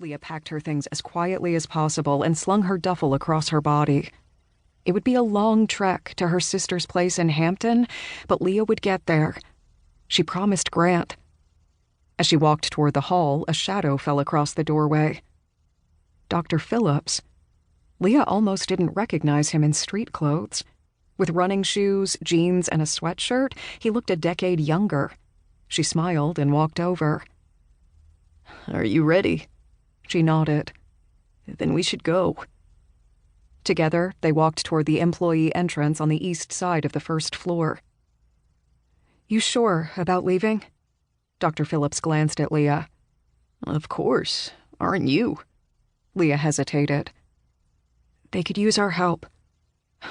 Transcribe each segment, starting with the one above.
Leah packed her things as quietly as possible and slung her duffel across her body. It would be a long trek to her sister's place in Hampton, but Leah would get there. She promised Grant. As she walked toward the hall, a shadow fell across the doorway. Dr. Phillips. Leah almost didn't recognize him in street clothes. With running shoes, jeans, and a sweatshirt, he looked a decade younger. She smiled and walked over. "Are you ready?" She nodded. "Then we should go." Together, they walked toward the employee entrance on the east side of the first floor. "You sure about leaving?" Dr. Phillips glanced at Leah. "Of course. Aren't you?" Leah hesitated. "They could use our help."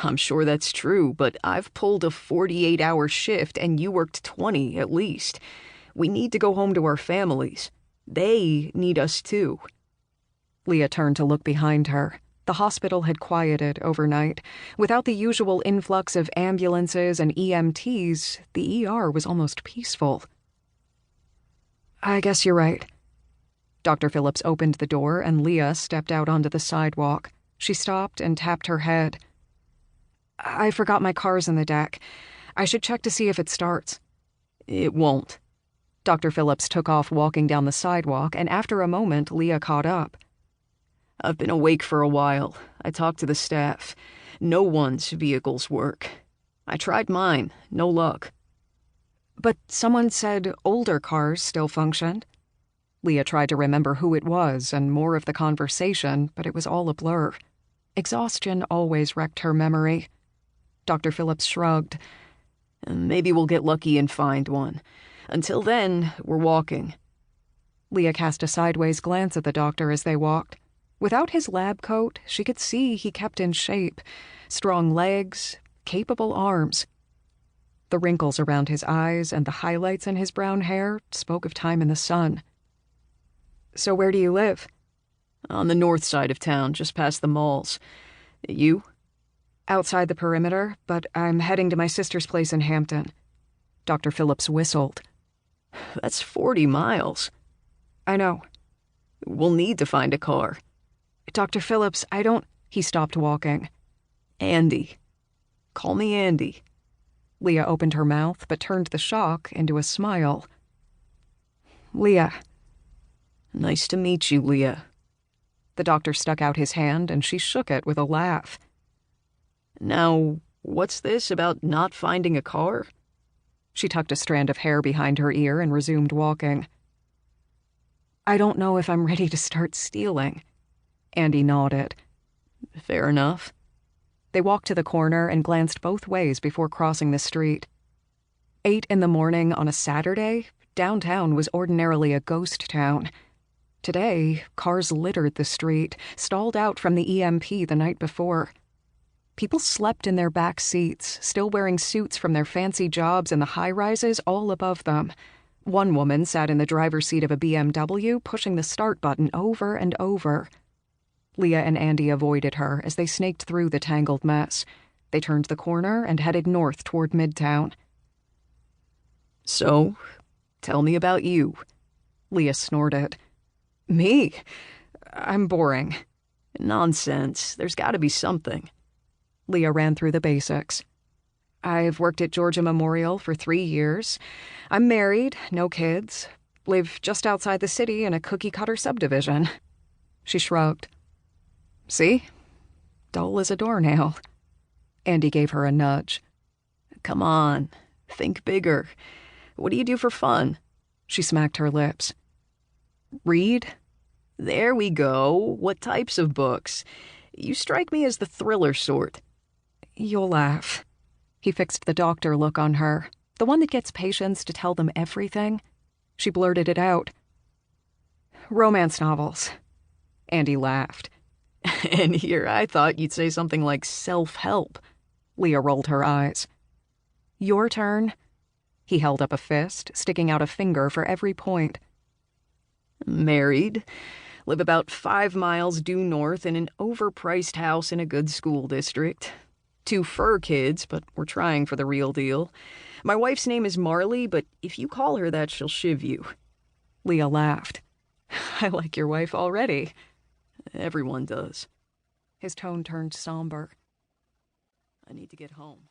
"I'm sure that's true, but I've pulled a 48-hour shift and you worked 20 at least. We need to go home to our families. They need us too." Leah turned to look behind her. The hospital had quieted overnight. Without the usual influx of ambulances and EMTs, the ER was almost peaceful. "I guess you're right." Dr. Phillips opened the door and Leah stepped out onto the sidewalk. She stopped and tapped her head. "I forgot my car's in the deck. I should check to see if it starts." "It won't." Dr. Phillips took off walking down the sidewalk, and after a moment, Leah caught up. "I've been awake for a while. I talked to the staff. No one's vehicles work. I tried mine. No luck." "But someone said older cars still functioned." Leah tried to remember who it was and more of the conversation, but it was all a blur. Exhaustion always wrecked her memory. Dr. Phillips shrugged. "Maybe we'll get lucky and find one. Until then, we're walking." Leah cast a sideways glance at the doctor as they walked. Without his lab coat, she could see he kept in shape. Strong legs, capable arms. The wrinkles around his eyes and the highlights in his brown hair spoke of time in the sun. "So where do you live?" "On the north side of town, just past the malls. You?" "Outside the perimeter, but I'm heading to my sister's place in Hampton." Dr. Phillips whistled. "That's 40 miles. "I know." "We'll need to find a car." "Dr. Phillips, I don't—" He stopped walking. "Andy. Call me Andy." Leah opened her mouth but turned the shock into a smile. "Leah." "Nice to meet you, Leah." The doctor stuck out his hand and she shook it with a laugh. "Now, what's this about not finding a car?" She tucked a strand of hair behind her ear and resumed walking. "I don't know if I'm ready to start stealing." Andy nodded. "Fair enough." They walked to the corner and glanced both ways before crossing the street. 8 in the morning on a Saturday, downtown was ordinarily a ghost town. Today, cars littered the street, stalled out from the EMP the night before. People slept in their back seats, still wearing suits from their fancy jobs in the high-rises all above them. One woman sat in the driver's seat of a BMW, pushing the start button over and over. Leah and Andy avoided her as they snaked through the tangled mess. They turned the corner and headed north toward Midtown. "So, tell me about you." Leah snorted. "Me? I'm boring." "Nonsense. There's got to be something." Leah ran through the basics. "I've worked at Georgia Memorial for 3 years. I'm married, no kids. Live just outside the city in a cookie-cutter subdivision." She shrugged. "See? Dull as a doornail." Andy gave her a nudge. "Come on. Think bigger. What do you do for fun?" She smacked her lips. "Read?" "There we go. What types of books? You strike me as the thriller sort." "You'll laugh." He fixed the doctor look on her, the one that gets patients to tell them everything. She blurted it out. "Romance novels." Andy laughed. "And here I thought you'd say something like self-help." Leah rolled her eyes. "Your turn." He held up a fist, sticking out a finger for every point. "Married. Live about 5 miles due north in an overpriced house in a good school district. 2 fur kids, but we're trying for the real deal. My wife's name is Marley, but if you call her that, she'll shiv you." Leah laughed. I like your wife already. Everyone does. His tone turned somber. I need to get home.